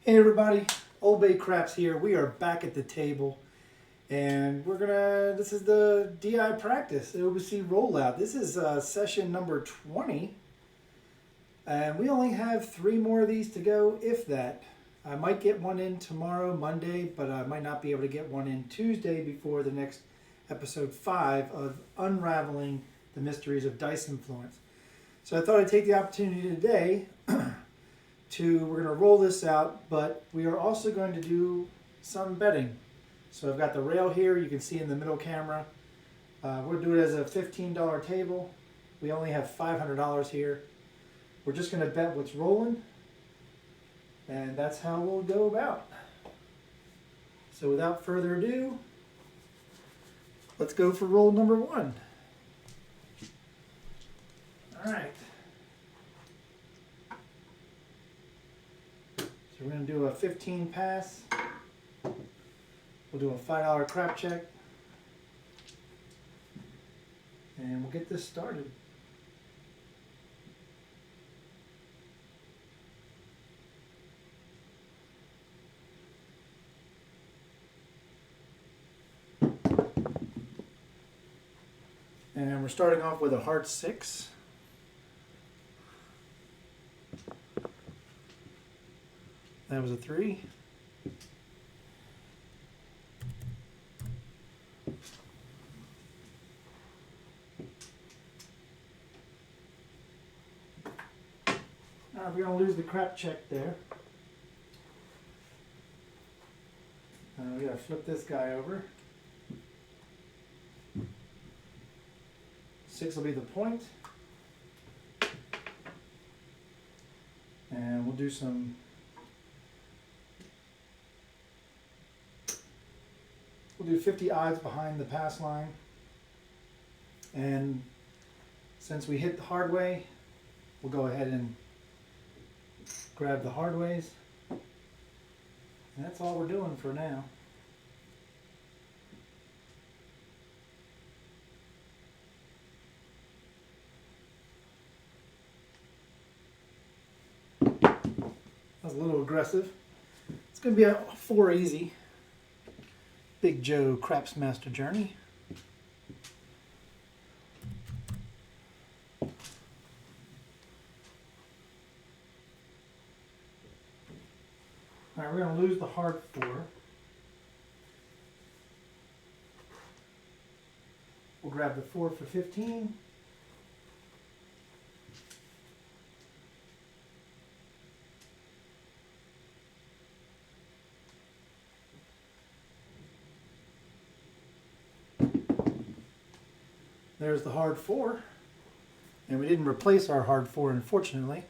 Hey everybody, OldBayCraps here. We are back at the table and this is the DI practice, the OBC rollout. This is session number 20 and we only have 3 more of these to go, if that. I might get one in tomorrow, Monday, but I might not be able to get one in Tuesday before the next episode 5 of Unraveling the Mysteries of Dice Influence. So I thought I'd take the opportunity today we're going to roll this out, but we are also going to do some betting. So I've got the rail here, you can see in the middle camera. We'll do it as a $15 table. We only have $500 here. We're just going to bet what's rolling, and that's how we'll go about. So without further ado, let's go for roll number 1. All right. So we're going to do a 15 pass. We'll do a $5 crap check. And we'll get this started. And we're starting off with a heart 6. That was a 3. All right, we're going to lose the crap check there. We got to flip this guy over. 6 will be the point. And we'll do some We'll do 50 odds behind the pass line. And since we hit the hard way, we'll go ahead and grab the hard ways. And that's all we're doing for now. That was a little aggressive. It's going to be a 4 easy. Big Joe Craps Master Journey. Alright, we're going to lose the hard 4. We'll grab the 4 for 15. There's the hard 4, and we didn't replace our hard 4, unfortunately.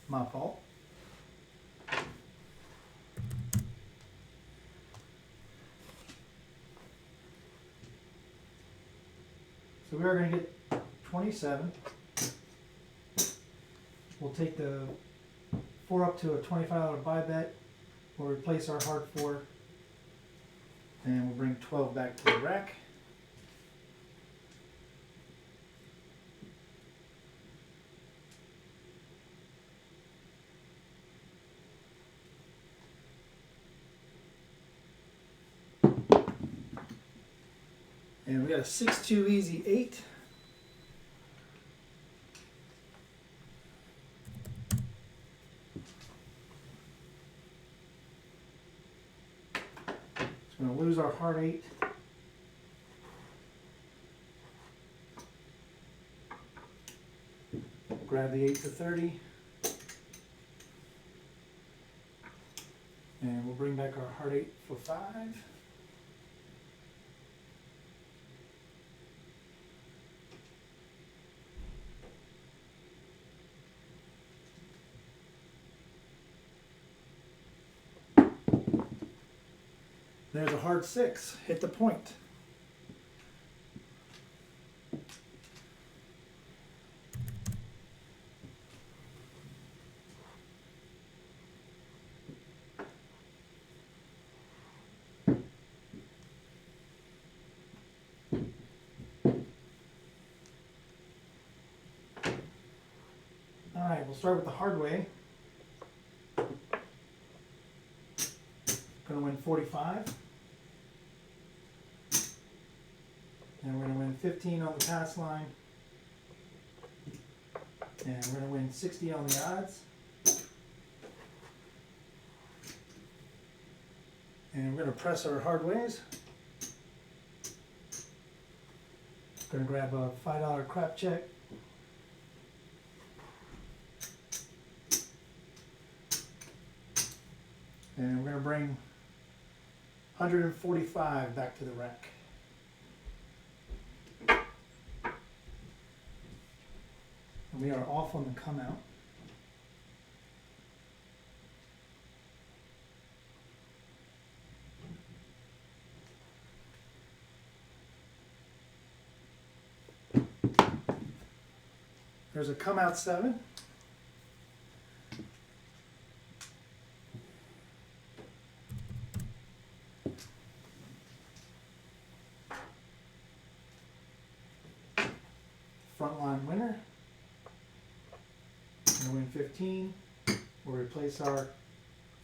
My fault. So we are going to get 27. We'll take the 4 up to a $25 buy bet. We'll replace our hard 4. And we'll bring 12 back to the rack. And we got a 6-2 easy 8. We're going to lose our hard 8. Grab the 8 to 30. And we'll bring back our hard 8 for 5. There's a hard 6. Hit the point. All right, we'll start with the hard way. Going to win 45. And we're going to win 15 on the pass line. And we're going to win 60 on the odds. And we're going to press our hard ways. Going to grab a $5 crap check. And we're going to bring 145 back to the rack. And we are off on the come out. There's a come out 7. Frontline winner. We're going to win 15. We'll replace our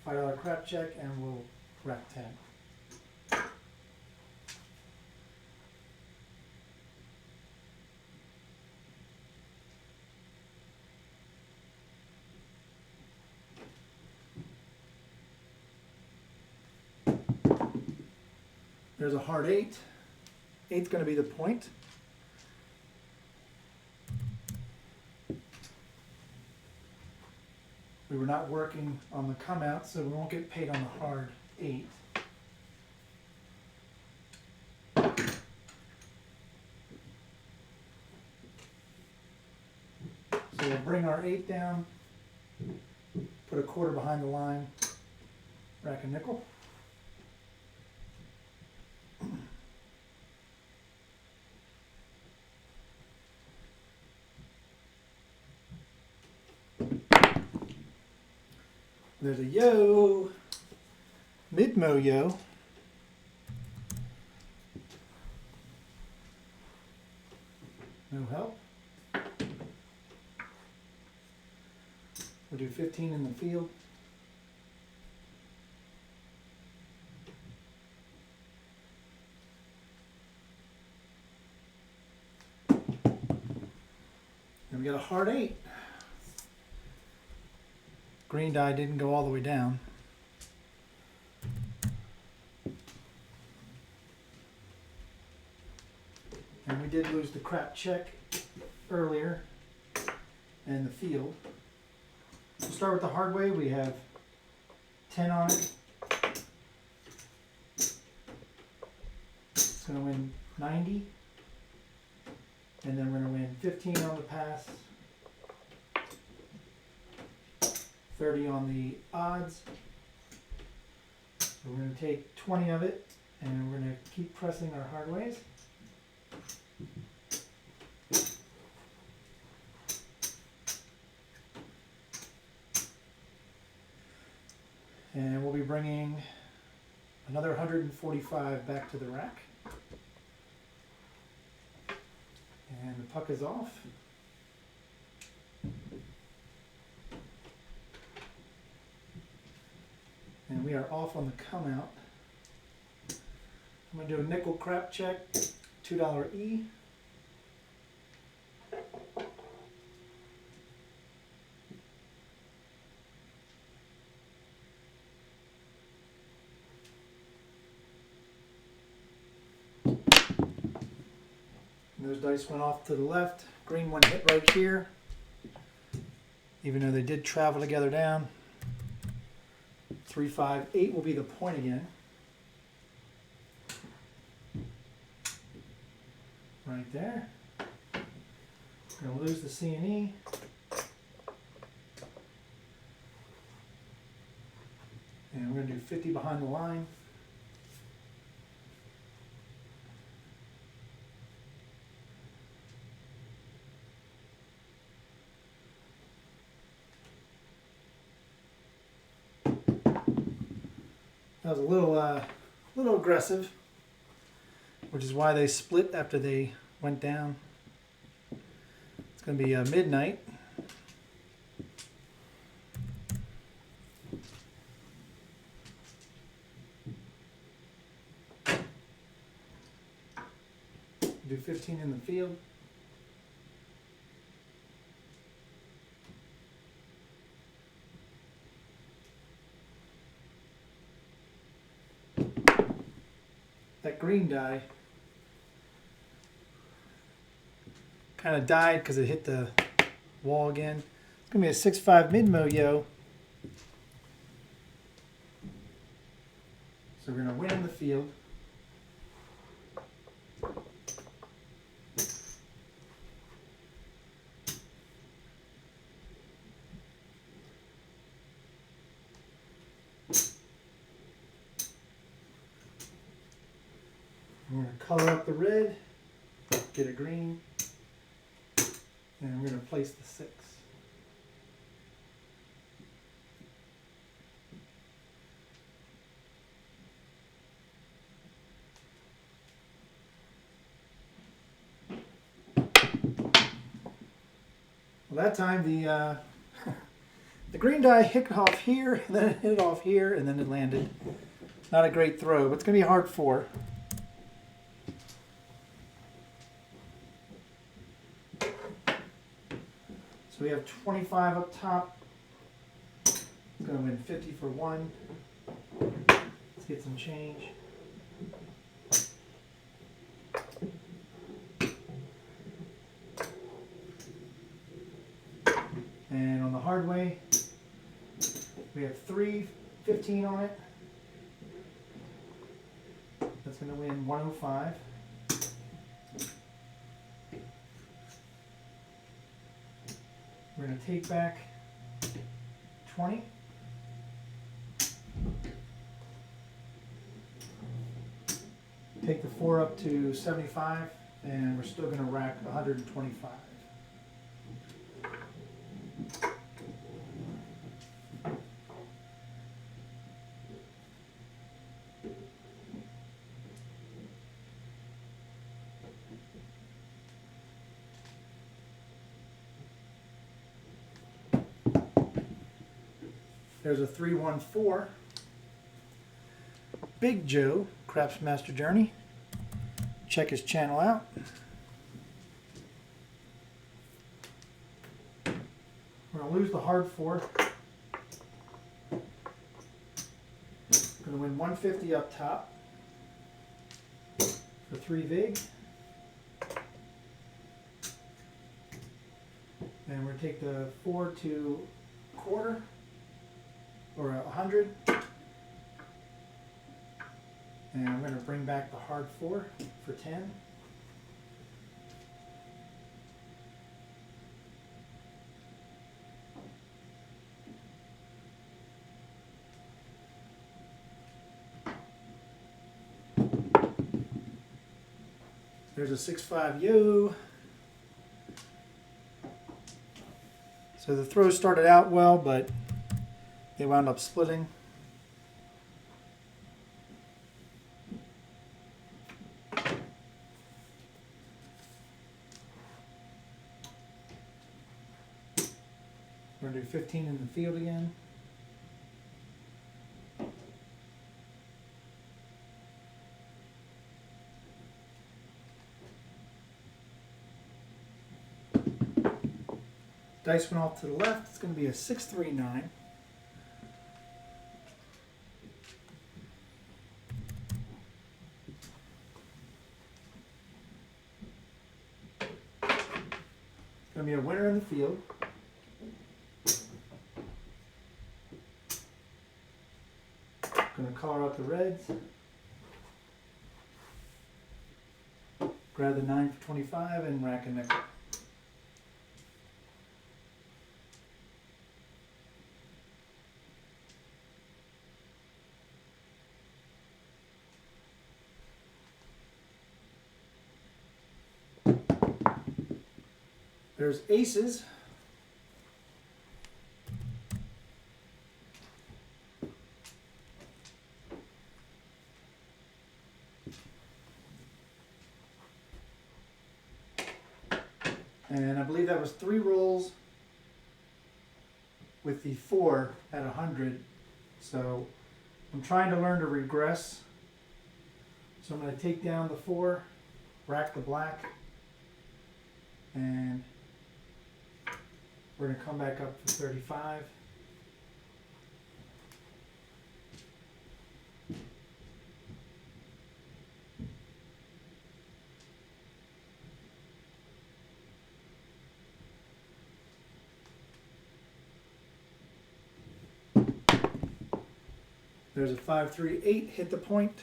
$5 crap check and we'll rack 10. There's a hard 8. 8's going to be the point. We were not working on the come out, so we won't get paid on the hard 8. So we'll bring our 8 down, put a quarter behind the line, rack a nickel. There's a yo, mid-mo yo. No help. We'll do 15 in the field. And we got a hard 8. Green die didn't go all the way down. And we did lose the crap check earlier in the field. We'll start with the hard way. We have 10 on it. It's going to win 90. And then we're going to win 15 on the pass. 30 on the odds. We're going to take 20 of it and we're going to keep pressing our hard ways. And we'll be bringing another 145 back to the rack. And the puck is off. And we are off on the come out. I'm going to do a nickel crap check, $2 E. And those dice went off to the left. Green one hit right here, even though they did travel together down. 3, 5, 8 will be the point again. Right there. We're going to lose the C and E. And we're going to do 50 behind the line. That was a little aggressive, which is why they split after they went down. It's going to be midnight. Do 15 in the field. That green die kind of died because it hit the wall again. It's going to be a 6.5 mid-mo-yo. So we're going to win in the field. We're going to color up the red, get a green, and we're going to place the 6. Well, that time the the green die hit off here, and then it hit off here, and then it landed. Not a great throw, but it's going to be a hard 4. So we have 25 up top. It's going to win 50 for 1. Let's get some change. And on the hard way, we have 3.15 on it. That's going to win 105. We're going to take back 20. Take the 4 up to 75, and we're still going to rack 125. There's a 314. Big Joe, Craps Master Journey. Check his channel out. We're going to lose the hard 4. Going to win 150 up top for 3 vig. And we're going to take the 4 to quarter. Or 100, and I'm going to bring back the hard 4 for 10. There's a 6.5 yo. So the throw started out well, but they wound up splitting. We're going to do 15 in the field again. Dice went off to the left. It's going to be a 639. Going to be a winner in the field. Going to color out the reds. Grab the 9 for 25 and rack a nickel. There's aces. And I believe that was 3 rolls with the 4 at 100. So I'm trying to learn to regress. So I'm going to take down the 4 rack the black, and we're going to come back up for 35. There's a 5-3-8, hit the point.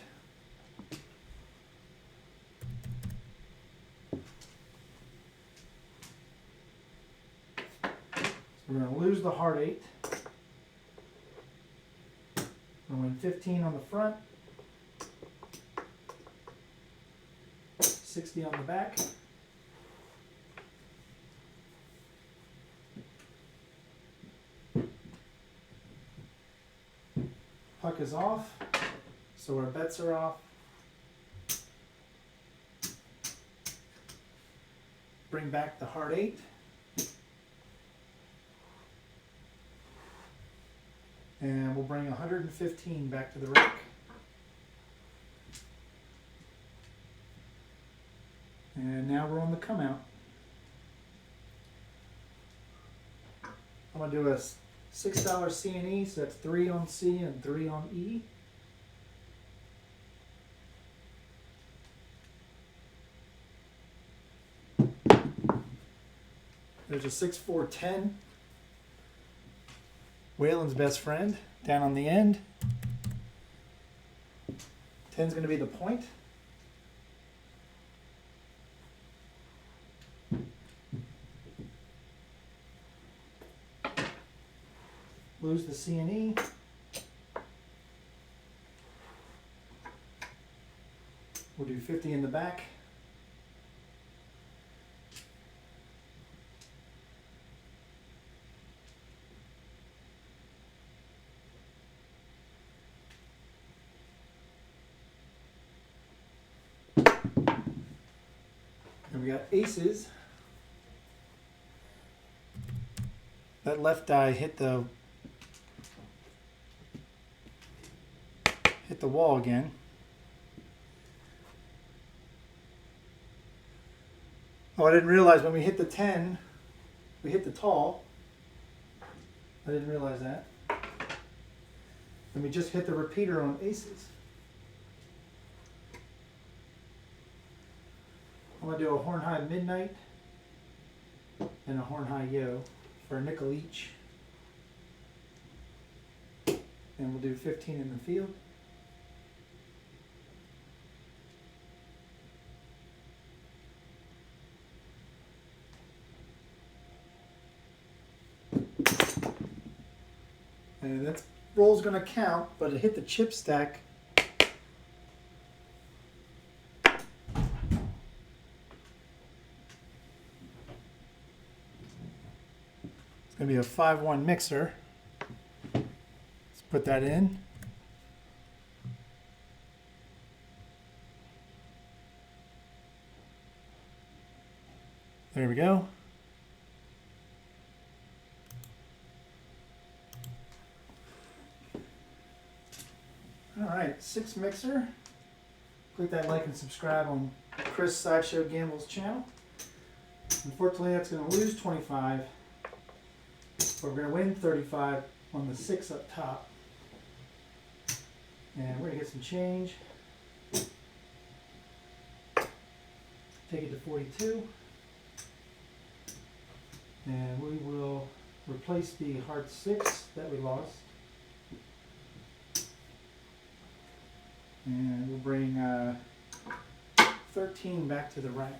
So we're going to lose the hard 8. We're going to win 15 on the front, 60 on the back. Puck is off, so our bets are off. Bring back the hard 8. And we'll bring 115 back to the rack. And now we're on the come out. I'm going to do a $6 C and E, so that's 3 on C and 3 on E. There's a 6-4-10. Waylon's best friend down on the end. 10's going to be the point. Lose the C and E. We'll do 50 in the back. And we got aces. That left die hit the wall again. Oh, I didn't realize when we hit the 10, we hit the tall. I didn't realize that. And we just hit the repeater on aces. I'm going to do a horn high midnight and a horn high yo for a nickel each. And we'll do 15 in the field. And that roll's going to count, but it hit the chip stack. It's going to be a 5-1 mixer. Let's put that in. There we go. All right, 6 mixer. Click that like and subscribe on Chris Sideshow Gamble's channel. Unfortunately, that's going to lose 25, but we're going to win 35 on the 6 up top. And we're going to get some change. Take it to 42. And we will replace the heart 6 that we lost. And we'll bring 13 back to the rack.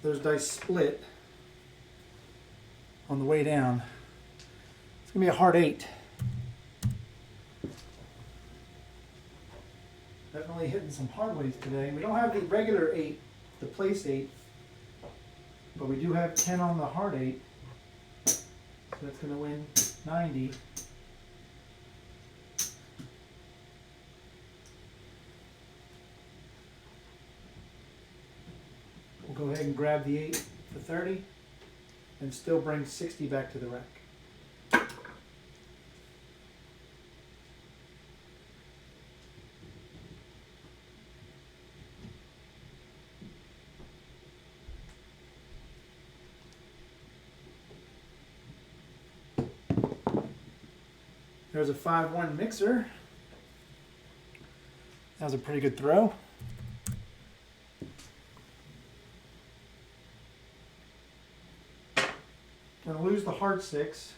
Those dice split on the way down. It's going to be a hard 8. Definitely hitting some hard ways today. We don't have the regular 8, the place 8, but we do have 10 on the hard 8. So that's going to win 90. and grab the 8 for 30 and still bring 60 back to the rack. There's a 5-1 mixer. That was a pretty good throw. Gonna lose the hard 6.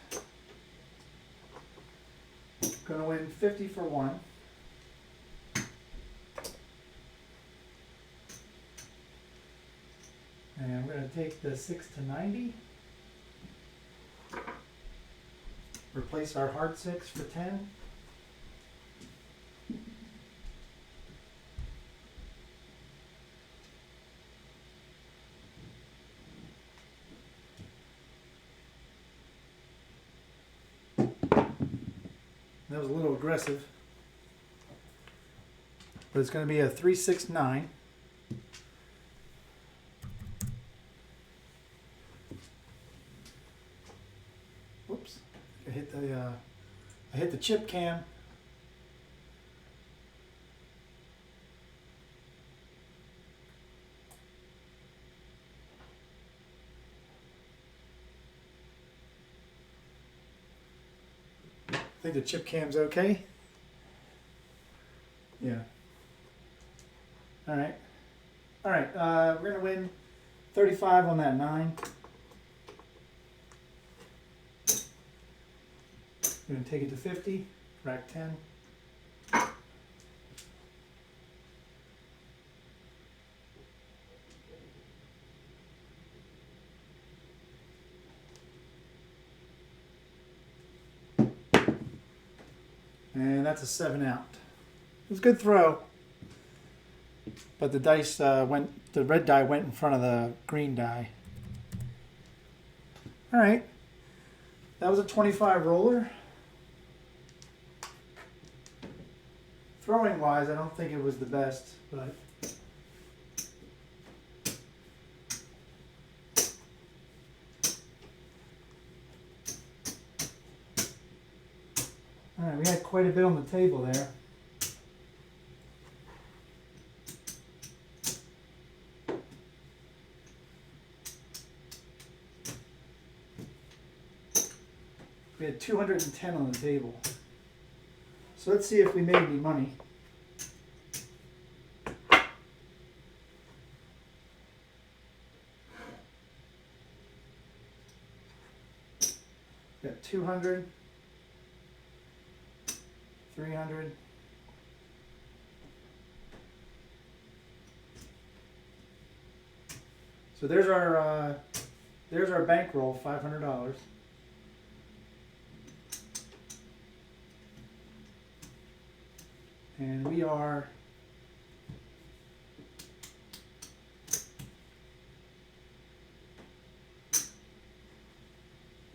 Gonna win 50 for 1. And we're gonna take the 6 to 90. Replace our hard 6 for 10. That was a little aggressive, but it's going to be a 369. Whoops! I hit the chip cam. I think the chip cam's okay. Yeah. All right. All right. We're gonna win 35 on that 9. We're gonna take it to 50. Rack 10. And that's a 7 out. It was a good throw, but the dice the red die went in front of the green die. All right, that was a 25 roller. Throwing wise, I don't think it was the best, but all right, we had quite a bit on the table there. We had 210 on the table. So let's see if we made any money. Got 200. 300. So there's our bankroll, $500. And we are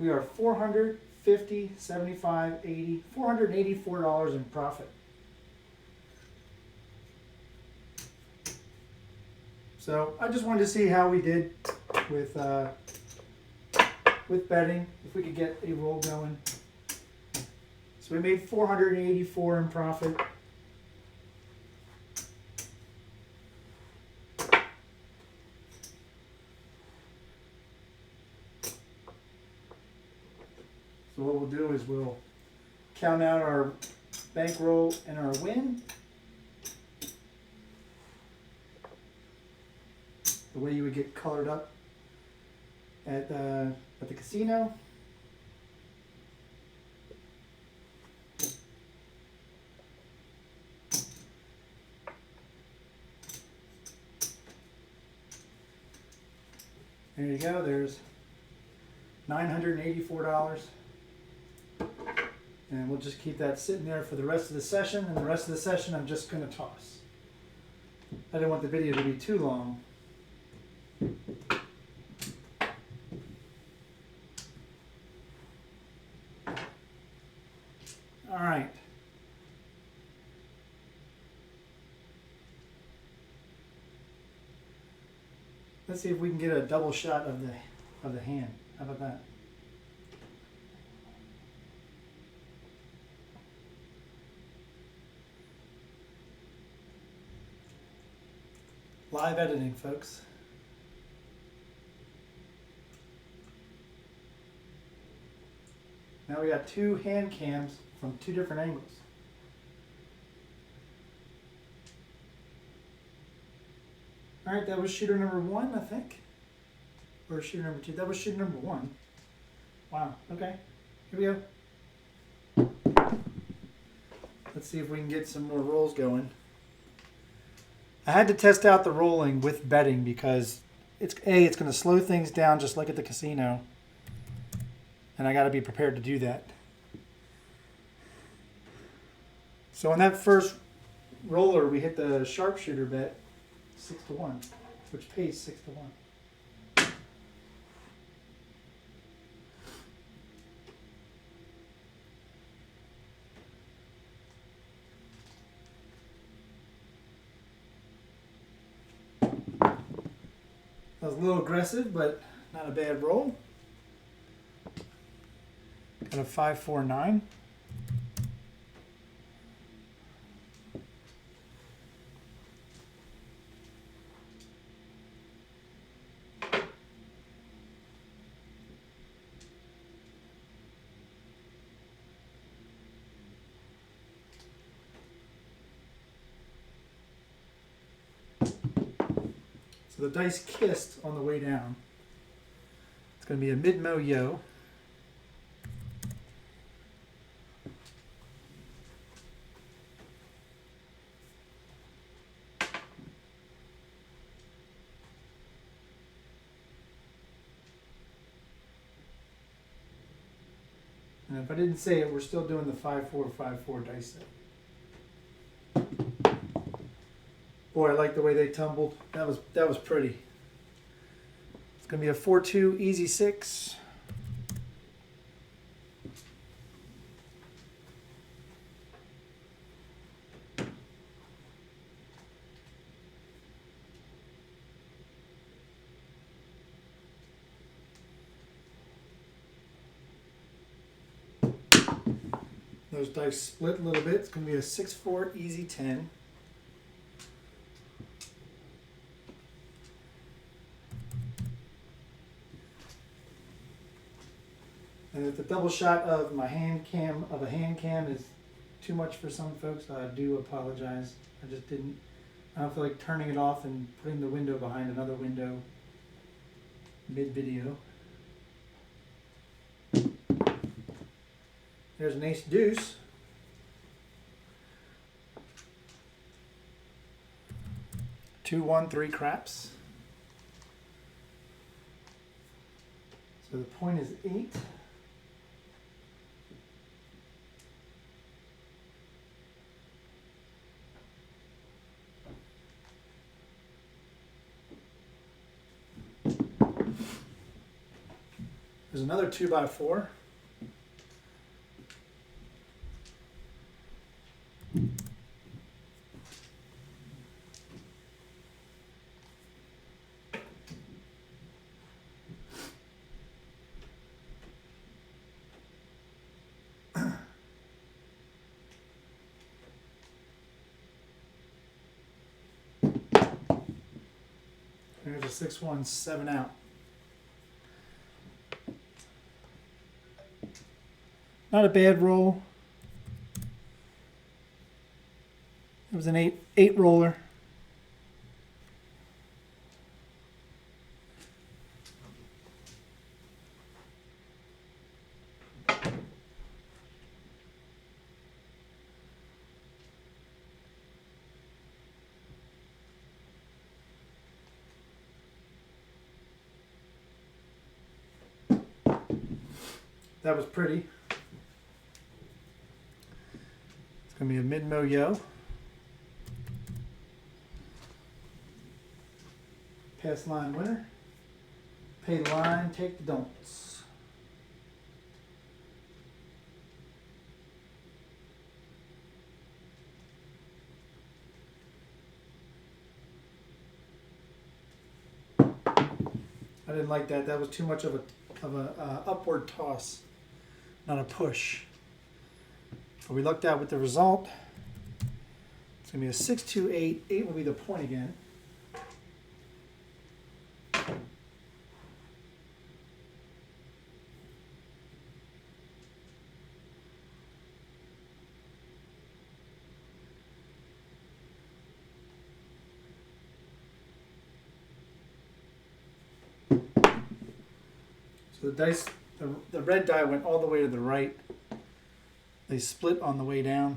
$450, 75, 80, $484 in profit. So I just wanted to see how we did with betting, if we could get a roll going. So we made $484 in profit. So what we'll do is we'll count out our bankroll and our win. The way you would get colored up at the casino. There you go, there's $984. And we'll just keep that sitting there for the rest of the session, and the rest of the session I'm just going to toss. I didn't want the video to be too long. All right. Let's see if we can get a double shot of the hand. How about that? Live editing, folks. Now we got two hand cams from two different angles. All right, that was shooter number 1, I think. Or shooter number 2. That was shooter number 1. Wow, okay. Here we go. Let's see if we can get some more rolls going. I had to test out the rolling with betting because it's going to slow things down just like at the casino. And I got to be prepared to do that. So on that first roller, we hit the sharpshooter bet 6-1, which pays 6-1. That was a little aggressive, but not a bad roll. Got a 5-4-9. So the dice kissed on the way down. It's going to be a mid-mo yo. And if I didn't say it, we're still doing the 5-4-5-4 dice set. Boy, I like the way they tumbled. That was pretty. It's gonna be a 4-2 easy 6. Those dice split a little bit. It's going to be a 6-4 easy 10. And if the double shot of my hand cam is too much for some folks, I do apologize. I don't feel like turning it off and putting the window behind another window mid-video. There's an ace deuce. Two, 1, 3 craps. So the point is 8. There's another 2x4. There's a 6-1, 7 out. Not a bad roll. It was an 8 roller. That was pretty. It's going to be a mid-mo yo. Pass line winner. Pay the line, take the don'ts. I didn't like that. That was too much of a upward toss, not a push. But we lucked out with the result. It's going to be a 6-2-8. 8 will be the point again. So the dice, the red die went all the way to the right. They split on the way down.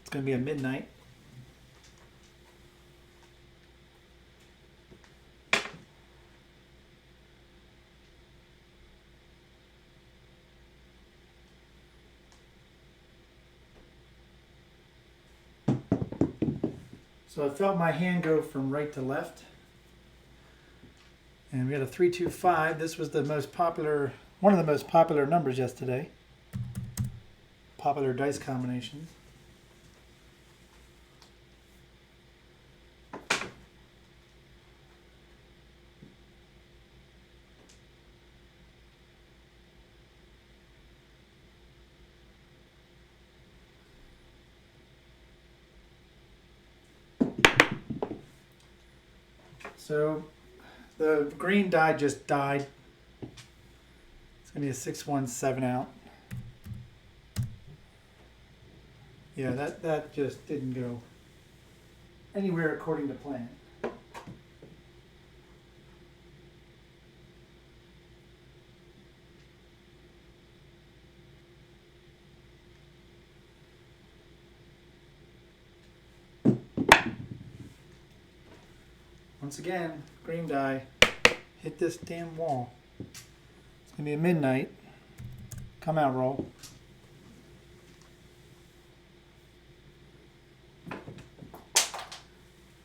It's going to be a midnight. So I felt my hand go from right to left. And we had a 3-2-5. This was the most popular, one of the most popular numbers yesterday. Popular dice combinations. So the green die just died. It's going to be a 6-1-7 out. Yeah, that just didn't go anywhere according to plan. Once again, green die hit this damn wall. It's going to be a midnight. Come out roll.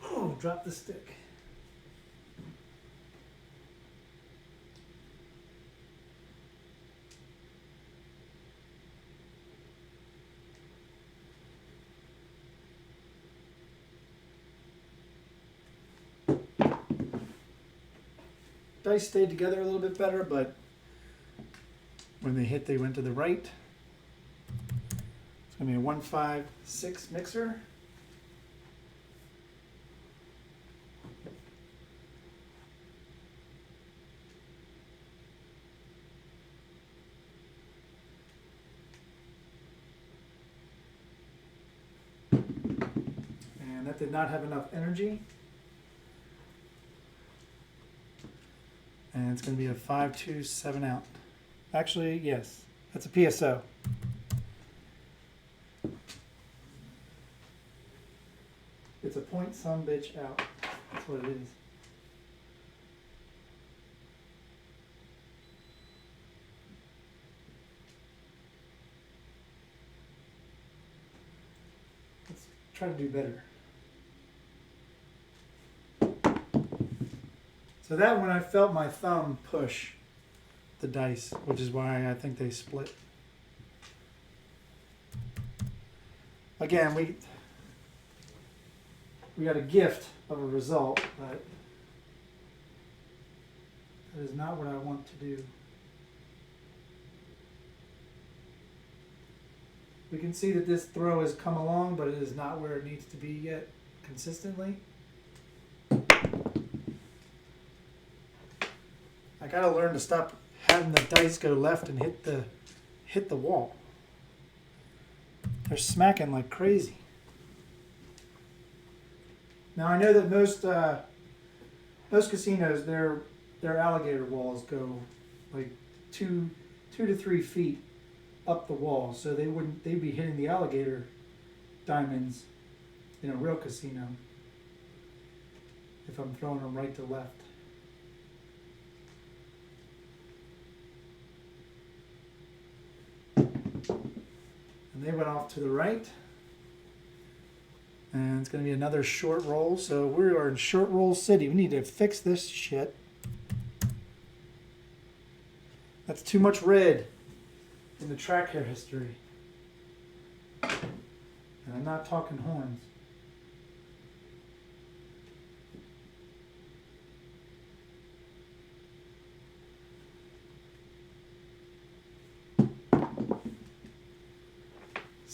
Oh, drop the stick. Dice stayed together a little bit better, but when they hit, they went to the right. It's going to be a 1-5-6 mixer. And that did not have enough energy. And it's going to be a 5-2-7 out. Actually, yes, that's a PSO. It's a point some bitch out. That's what it is. Let's try to do better. So that one I felt my thumb push the dice, which is why I think they split. Again, we got a gift of a result, but that is not what I want to do. We can see that this throw has come along, but it is not where it needs to be yet consistently. I gotta learn to stop having the dice go left and hit the wall. They're smacking like crazy. Now I know that most casinos, their alligator walls go like 2 to 3 feet up the wall, so they'd be hitting the alligator diamonds in a real casino if I'm throwing them right to left. And they went off to the right. And it's going to be another short roll. So we are in short roll city. We need to fix this shit. That's too much red in the track hair history. And I'm not talking horns.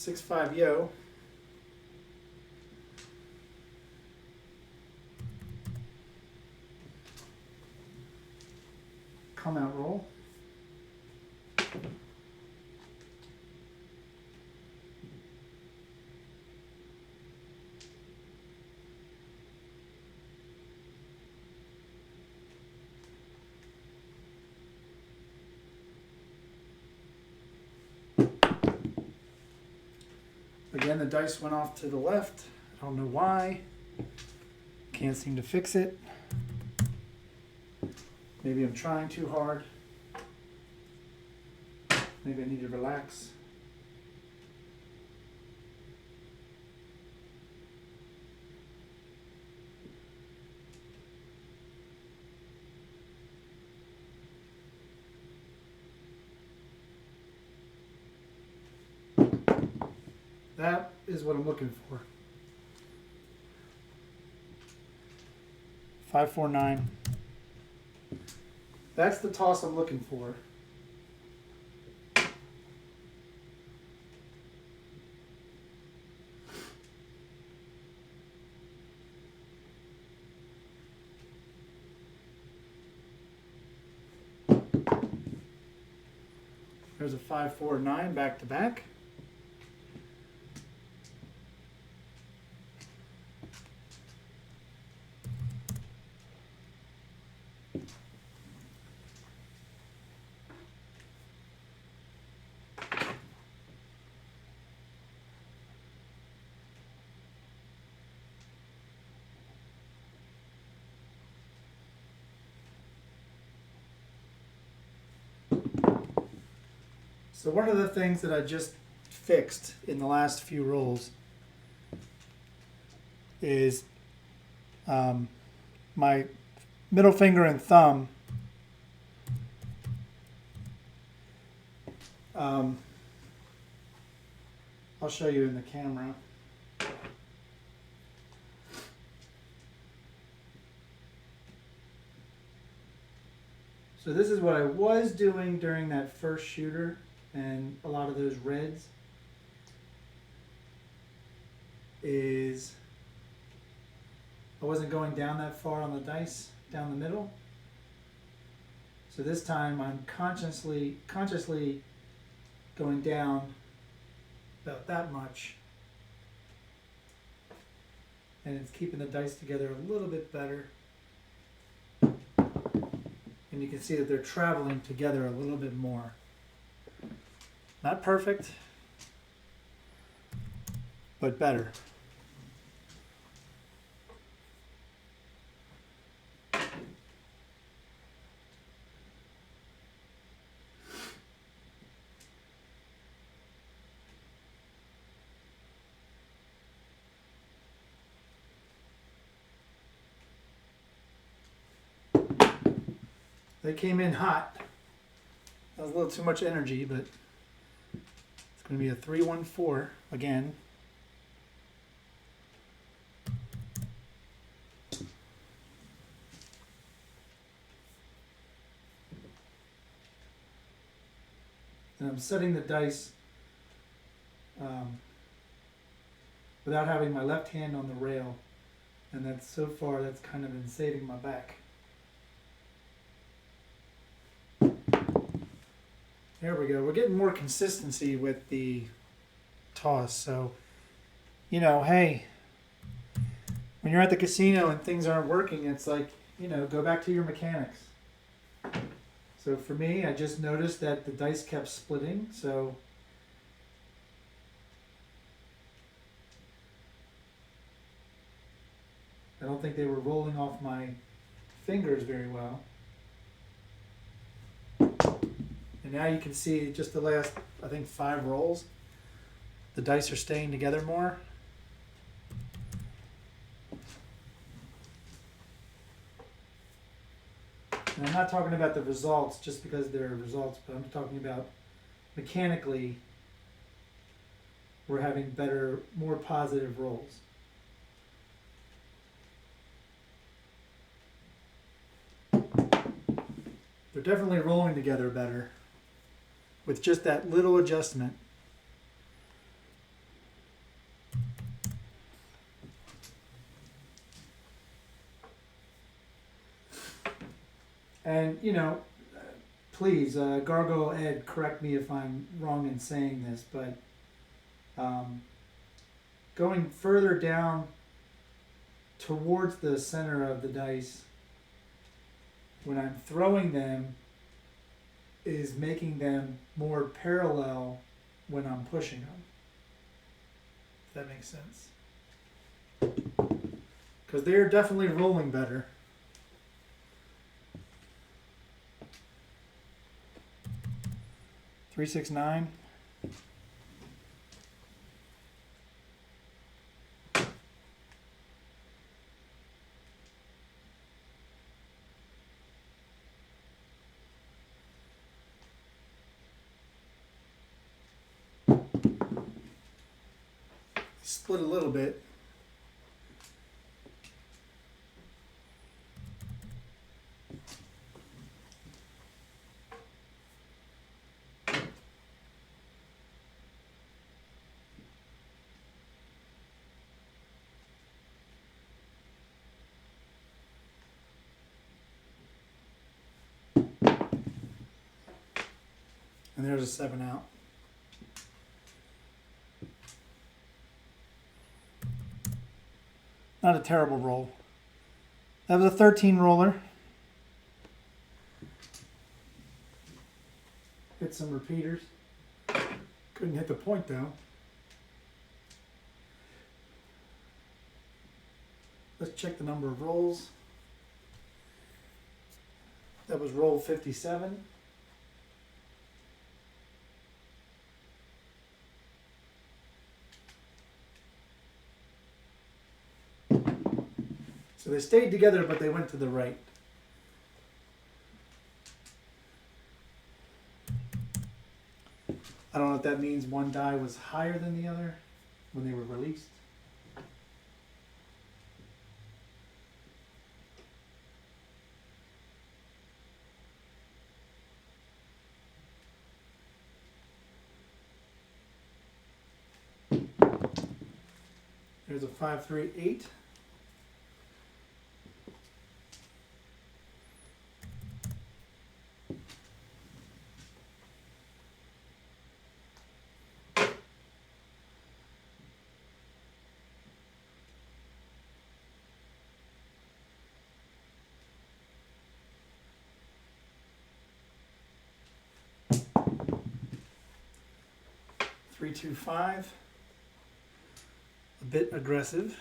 6-5 yo. Come out roll. Again, the dice went off to the left. I don't know why. Can't seem to fix it. Maybe I'm trying too hard. Maybe I need to relax. That is what I'm looking for. 5, 4, 9. That's the toss I'm looking for. There's a 5, 4, 9 back to back. So one of the things that I just fixed in the last few rolls is my middle finger and thumb I'll show you in the camera. So this is what I was doing during that first shooter and a lot of those reds is I wasn't going down that far on the dice, down the middle. So this time I'm consciously going down about that much. And it's keeping the dice together a little bit better. And you can see that they're traveling together a little bit more. Not perfect, but better. They came in hot. That was a little too much energy, but it's going to be a 3-1-4 again. And I'm setting the dice without having my left hand on the rail. And that's so far, that's kind of been saving my back. There we go. We're getting more consistency with the toss. So, you know, hey, when you're at the casino and things aren't working, it's like, you know, go back to your mechanics. So for me, I just noticed that the dice kept splitting. So I don't think they were rolling off my fingers very well. And now you can see just the last, I think, 5 rolls. The dice are staying together more. And I'm not talking about the results just because they're results, but I'm talking about mechanically we're having better, more positive rolls. They're definitely rolling together better. With just that little adjustment. you know, please, Gargoyle Ed, correct me if I'm wrong in saying this, but going further down towards the center of the dice when I'm throwing them is making them more parallel when I'm pushing them. If that makes sense. Because they're definitely rolling better. Three, 6, 9. Split a little bit. And there's a 7 out. Not a terrible roll. That was a 13 roller. Hit some repeaters. Couldn't hit the point though. Let's check the number of rolls. That was roll 57. So they stayed together, but they went to the right. I don't know if that means one die was higher than the other when they were released. There's a 5, 3, 8. Three, 2, 5. A bit aggressive.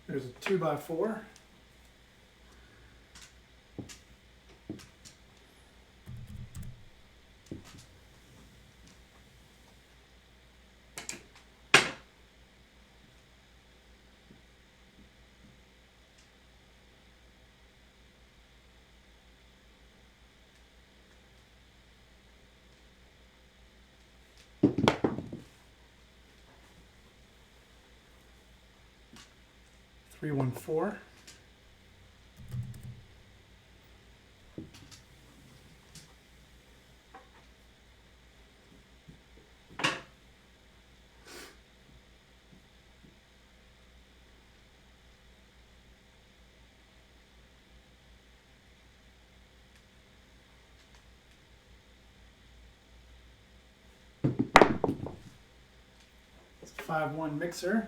There's a 2 by 4. Three, 1, 4. It's a 5-1 mixer.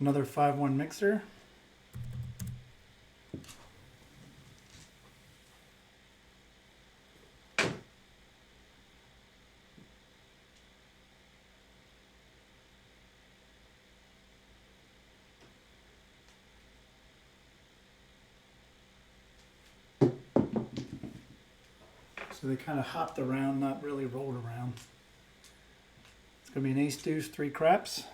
Another 5-1 mixer. So they kind of hopped around, not really rolled around. It's going to be an ace deuce, 3 craps.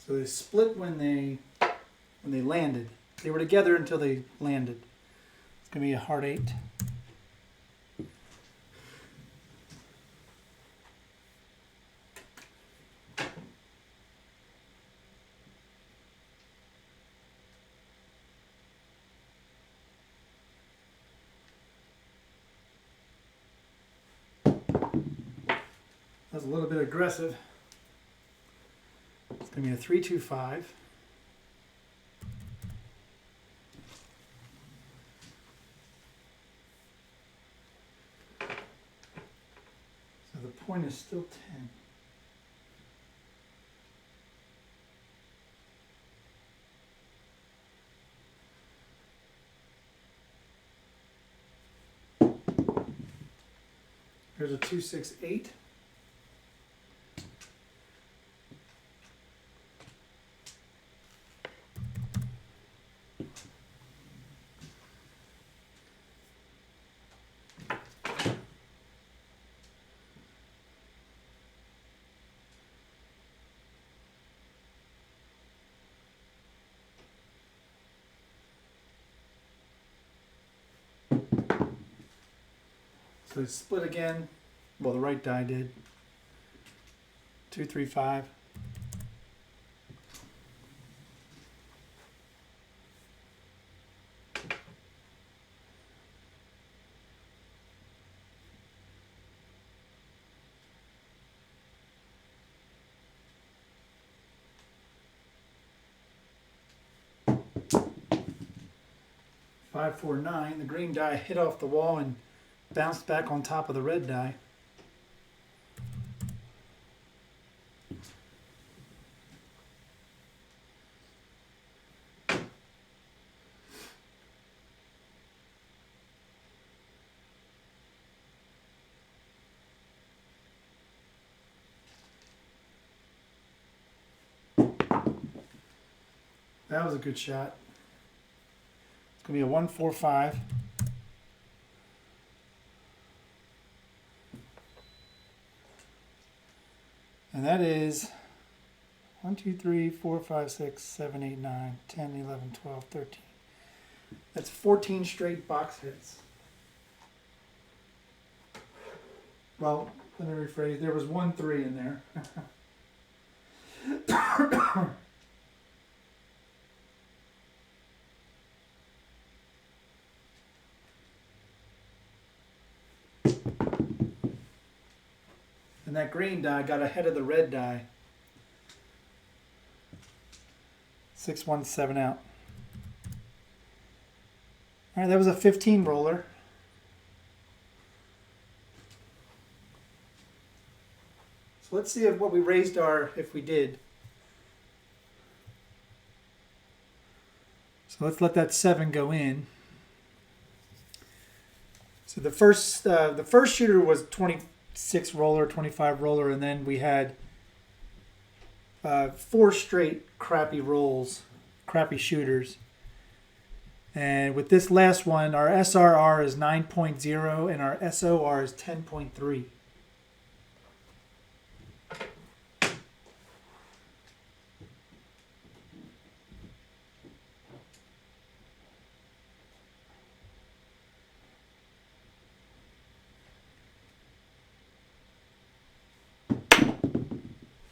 So they split when they landed. They were together until they landed. It's going to be a heart 8. That was a little bit aggressive. It's going to be a 3-2-5. So the point is still 10. Here's a 2-6-8. So it split again. Well, the right die did. 2-3-5. Five, 4, 9. The green die hit off the wall and bounced back on top of the red die. That was a good shot. It's going to be a 1-4-5. And that is 1, 2, 3, 4, 5, 6, 7, 8, 9, 10, 11, 12, 13. That's 14 straight box hits. Well, let me rephrase. There was 1 3 in there. And that green die got ahead of the red die. 6, 1, 7 out. All right, that was a 15 roller. So let's see what we raised if we did. So let's let that 7 go in. So the first shooter was 26 roller, 25 roller, and then we had 4 straight crappy rolls, crappy shooters. And with this last one, our SRR is 9.0 and our SOR is 10.3.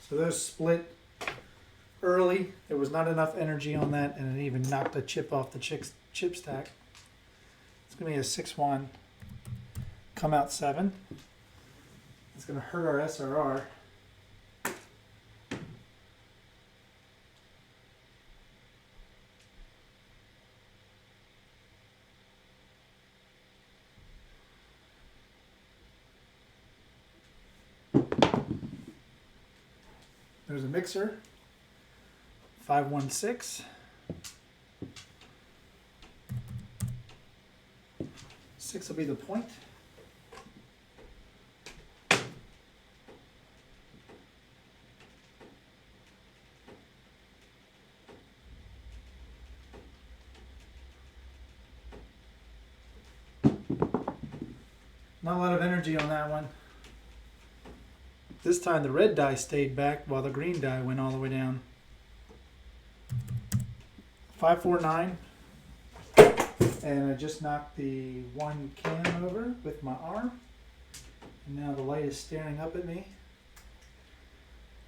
So those split early. There was not enough energy on that, and it even knocked a chip off the chip stack. It's going to be a 6-1. Come out 7. It's going to hurt our SRR. There's a mixer. 516. 6 will be the point. Not a lot of energy on that one. This time the red die stayed back while the green die went all the way down. 549. And I just knocked the one can over with my arm. And now the light is staring up at me.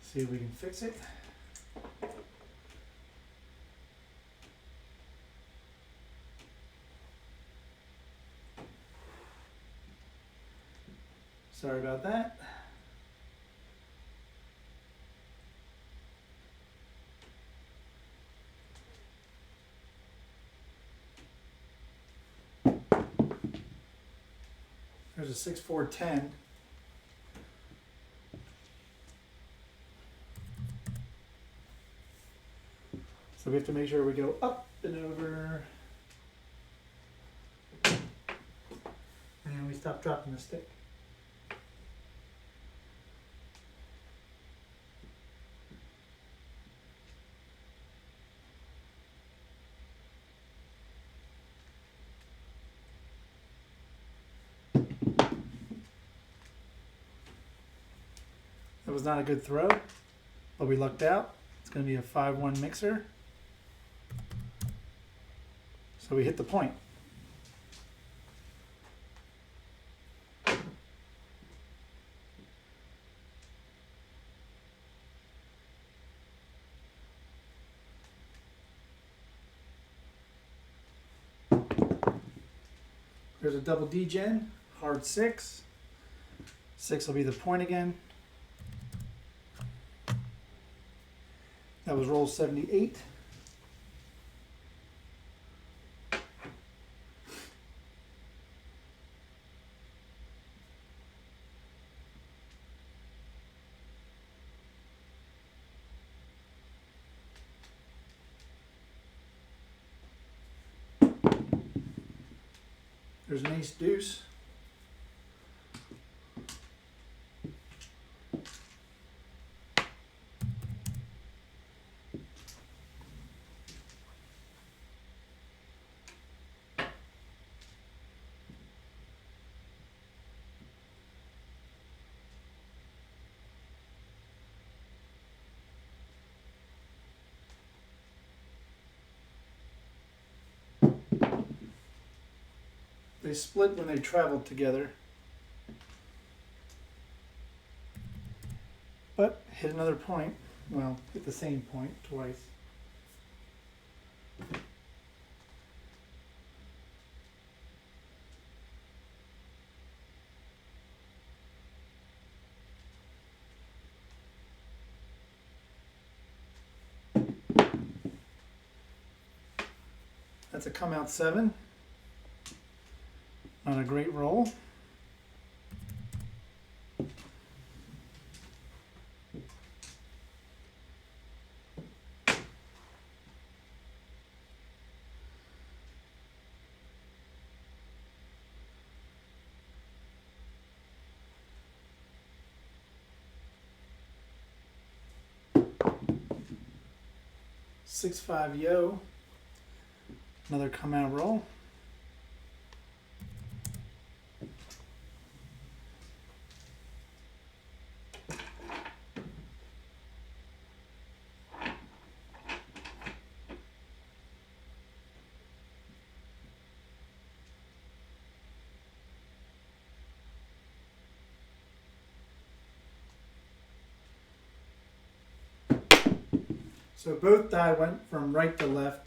See if we can fix it. Sorry about that. There's a 6, 4, 10. So we have to make sure we go up and over. And we stop dropping the stick. That was not a good throw, but we lucked out. It's going to be a 5-1 mixer. So we hit the point. There's a double D-gen, hard 6. 6 will be the point again. That was roll 78. There's an ace deuce. They split when they traveled together, but hit another point. Well, hit the same point twice. That's a come out 7. Not a great roll. Six, 5, yo. Another come out roll. So both die went from right to left.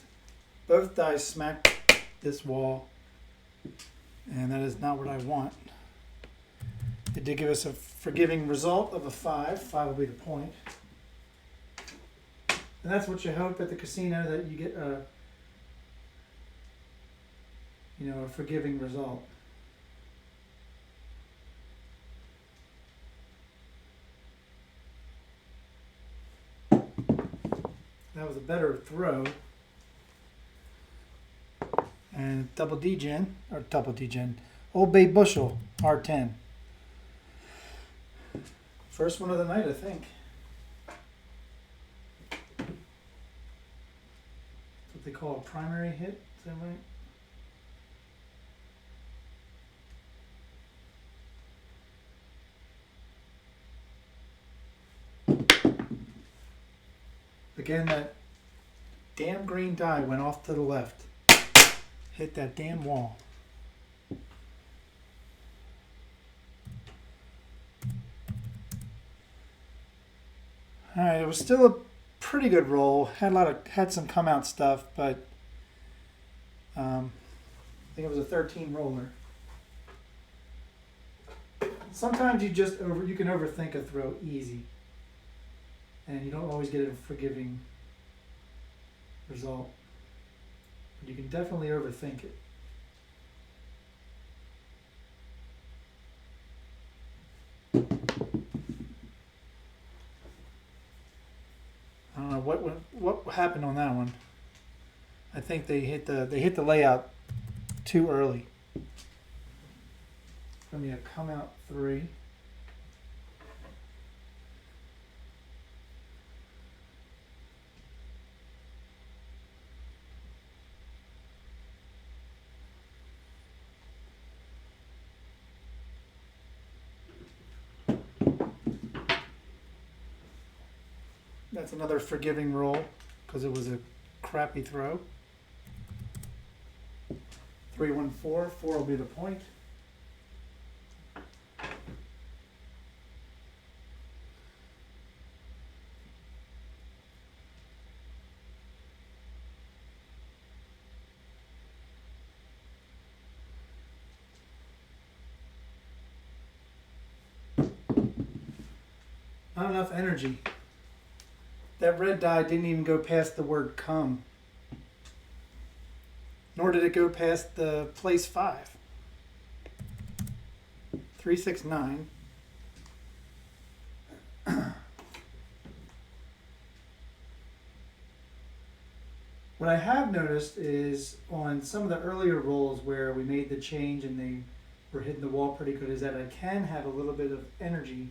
Both dies smacked this wall, and that is not what I want. It did give us a forgiving result of a 5. 5 will be the point. And that's what you hope at the casino, that you get a, a forgiving result. That was a better throw. And double D-gen, or double D-gen, Old Bay bushel, R10. First one of the night, I think. That's what they call a primary hit, is that right? Again, that damn green die went off to the left. Hit that damn wall. All right, it was still a pretty good roll. Had some come out stuff, but I think it was a 13 roller. Sometimes you can overthink a throw easy, and you don't always get a forgiving result. But you can definitely overthink it. I don't know what happened on that one. I think they hit the layout too early. Let me come out 3. That's another forgiving roll because it was a crappy throw. 3, 1, 4. 4 will be the point. Not enough energy. That red die didn't even go past the word come. Nor did it go past the place 5. 3, 6, 9. What I have noticed is on some of the earlier rolls where we made the change and they were hitting the wall pretty good is that I can have a little bit of energy,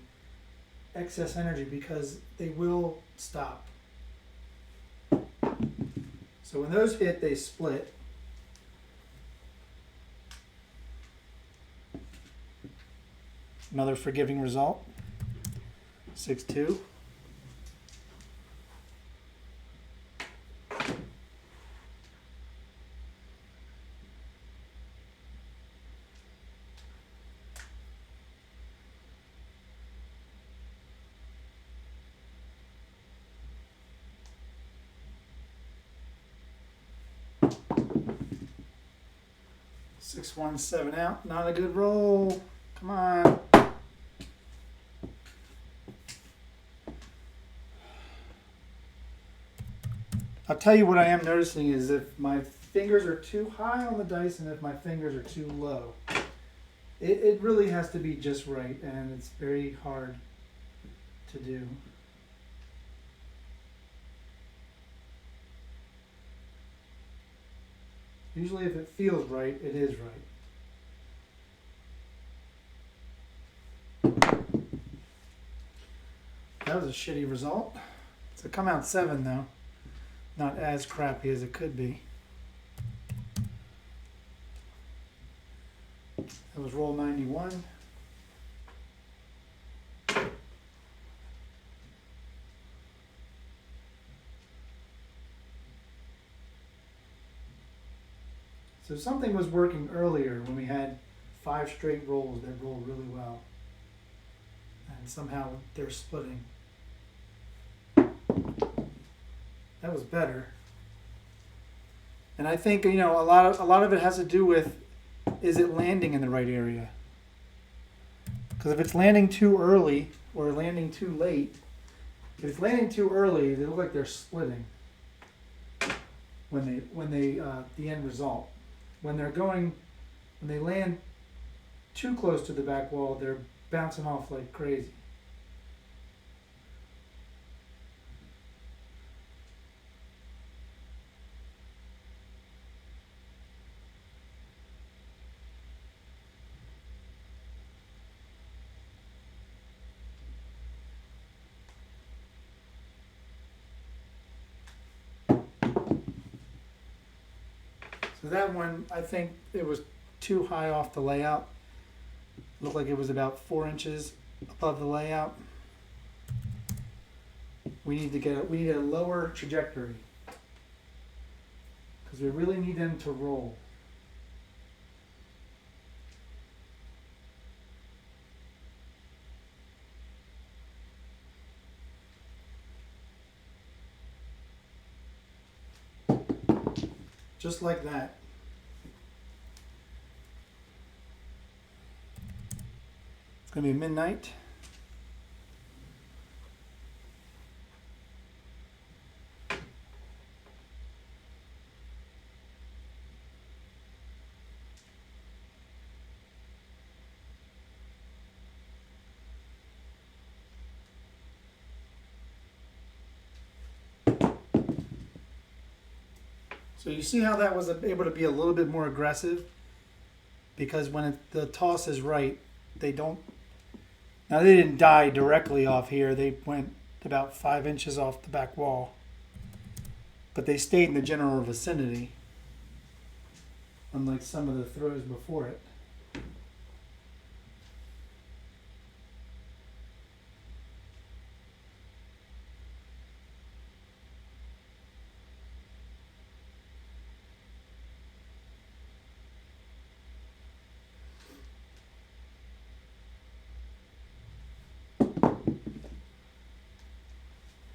excess energy, because they will stop. So when those hit, they split. Another forgiving result. 6, 2. Six, 1, 7 out. Not a good roll. Come on. I'll tell you what I am noticing is if my fingers are too high on the dice and if my fingers are too low. It really has to be just right, and it's very hard to do. Usually if it feels right, it is right. That was a shitty result. It's a come out 7 though. Not as crappy as it could be. That was roll 91. So something was working earlier when we had 5 straight rolls that rolled really well. And somehow they're splitting. That was better. And I think, you know, a lot of it has to do with, is it landing in the right area? Because if it's landing too early or landing too late, if it's landing too early, they look like they're splitting when they the end result. When they land too close to the back wall, they're bouncing off like crazy. So that one, I think it was too high off the layout. Looked like it was about 4 inches above the layout. We need a lower trajectory because we really need them to roll. Just like that. It's going to be midnight. So you see how that was able to be a little bit more aggressive? Because when the toss is right, they don't... Now they didn't die directly off here. They went about 5 inches off the back wall. But they stayed in the general vicinity, unlike some of the throws before it.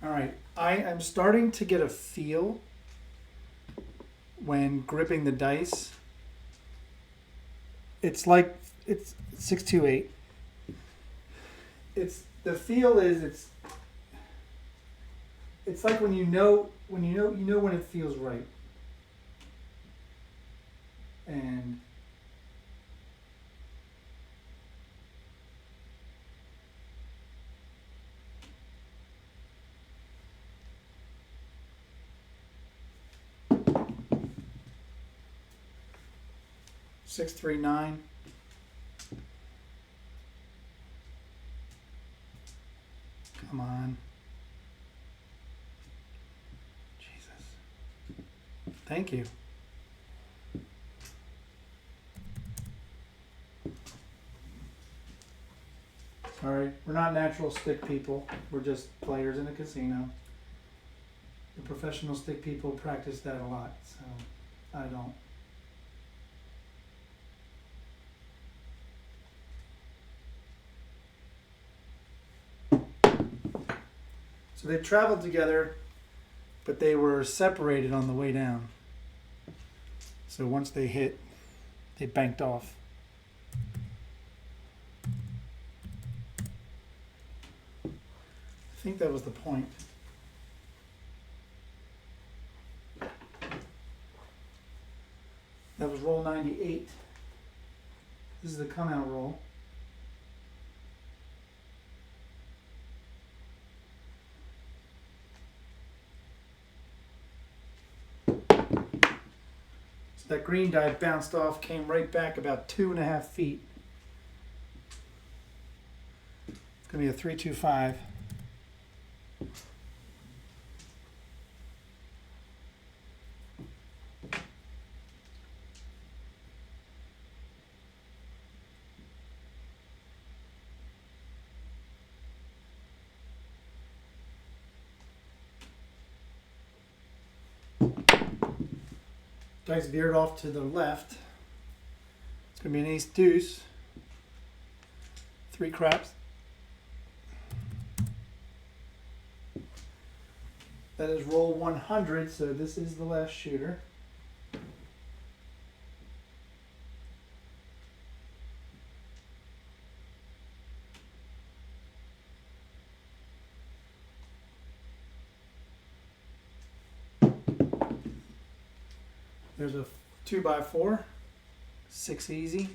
All right, I am starting to get a feel when gripping the dice. It's like it's 628. The feel is it's like when you know when it feels right. And six, 3, 9. Come on. Jesus. Thank you. Sorry, we're not natural stick people. We're just players in a casino. The professional stick people practice that a lot, so I don't. So they traveled together, but they were separated on the way down. So once they hit, they banked off. I think that was the point. That was roll 98. This is the come out roll. That green die bounced off, came right back about 2.5 feet. It's going to be a 3-2-5. Dice veered off to the left. It's going to be an ace deuce. 3 craps. That is roll 100, so this is the last shooter. There's a 2x4, 6 easy.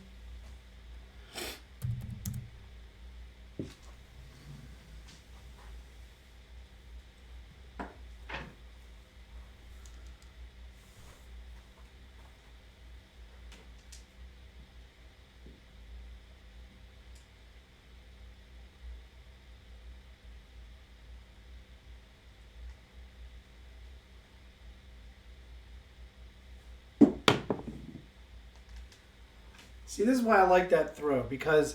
See, this is why I like that throw, because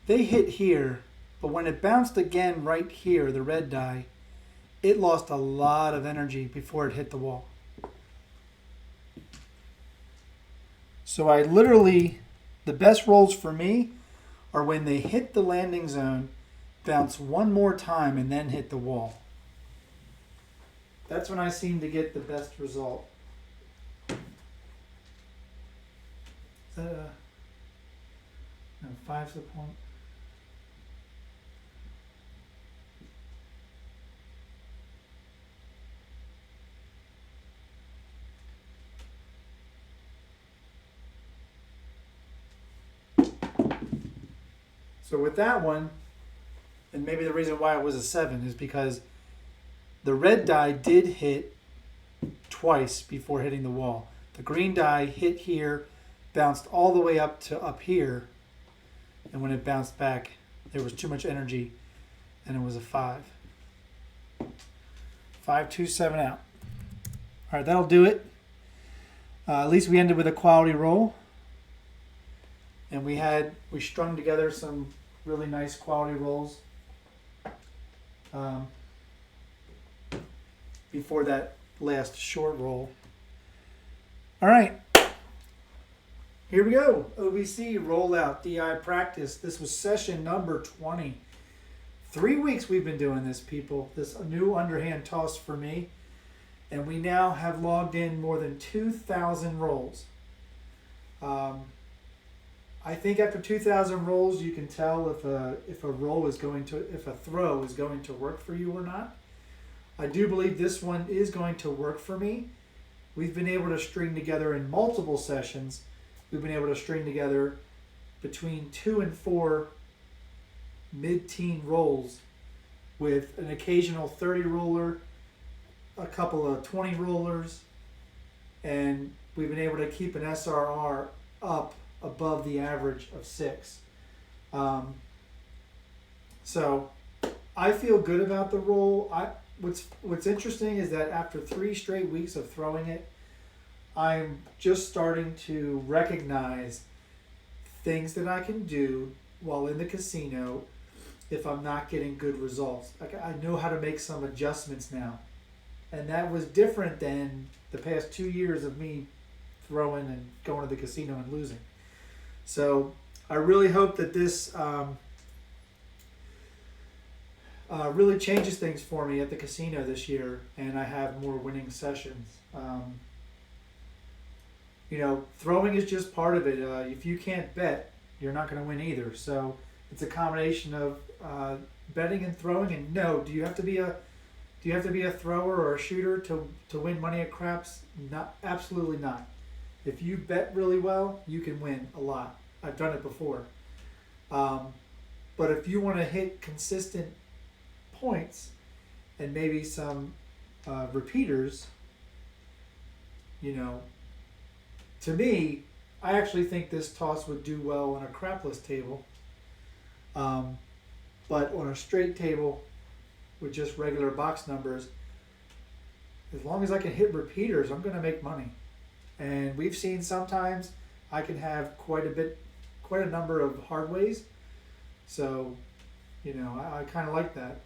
they hit here, but when it bounced again right here, the red die, it lost a lot of energy before it hit the wall. So I literally, the best rolls for me are when they hit the landing zone, bounce one more time, and then hit the wall. That's when I seem to get the best result. Is that a... No, 5's the point. So with that one, and maybe the reason why it was a 7 is because the red die did hit twice before hitting the wall. The green die hit here, bounced all the way up to up here, and when it bounced back, there was too much energy, and it was a 5. 5, 2, 7 out. All right, that'll do it. At least we ended with a quality roll. And we strung together some really nice quality rolls before that last short roll. All right, here we go. OBC rollout DI practice. This was session number 20. 3 weeks we've been doing this, people. This new underhand toss for me, and we now have logged in more than 2,000 rolls. I think after 2,000 rolls, you can tell if a throw is going to work for you or not. I do believe this one is going to work for me. We've been able to string together in multiple sessions. We've been able to string together between 2 and 4 mid-teen rolls with an occasional 30 roller, a couple of 20 rollers, and we've been able to keep an SRR up above the average of 6. So I feel good about the roll. What's interesting is that after 3 straight weeks of throwing it, I'm just starting to recognize things that I can do while in the casino if I'm not getting good results. Like, I know how to make some adjustments now. And that was different than the past 2 years of me throwing and going to the casino and losing. So I really hope that this really changes things for me at the casino this year, and I have more winning sessions. Throwing is just part of it. If you can't bet, you're not going to win either. So it's a combination of betting and throwing. And no, do you have to be a thrower or a shooter to win money at craps? Not, absolutely not. If you bet really well, you can win a lot. I've done it before. But if you want to hit consistent points and maybe some repeaters, to me, I actually think this toss would do well on a crapless table. But on a straight table with just regular box numbers, as long as I can hit repeaters, I'm going to make money. And we've seen sometimes I can have quite a number of hard ways. So, I kind of like that.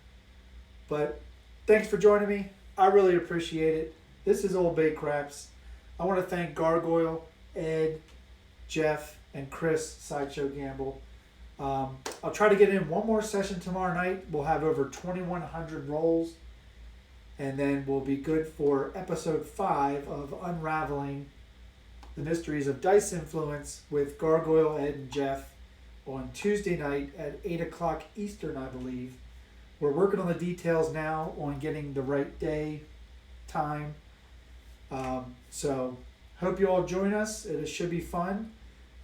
But thanks for joining me. I really appreciate it. This is OldBayCraps. I want to thank Gargoyle, Ed, Jeff, and Chris, Sideshow Gamble. I'll try to get in one more session tomorrow night. We'll have over 2,100 rolls. And then we'll be good for episode 5 of Unraveling the Mysteries of Dice Influence with Gargoyle, Ed, and Jeff on Tuesday night at 8 o'clock Eastern, I believe. We're working on the details now on getting the right day, time. So hope you all join us. It should be fun.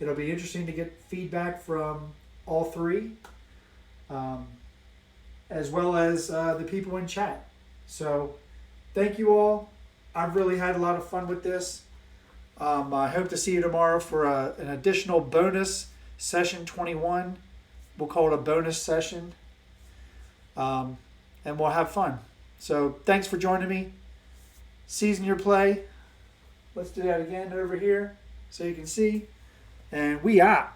It'll be interesting to get feedback from all 3, as well as the people in chat. So thank you all. I've really had a lot of fun with this. I hope to see you tomorrow for an additional bonus session 21. We'll call it a bonus session. And we'll have fun. So thanks for joining me. Season your play. Let's do that again over here so you can see. And we out.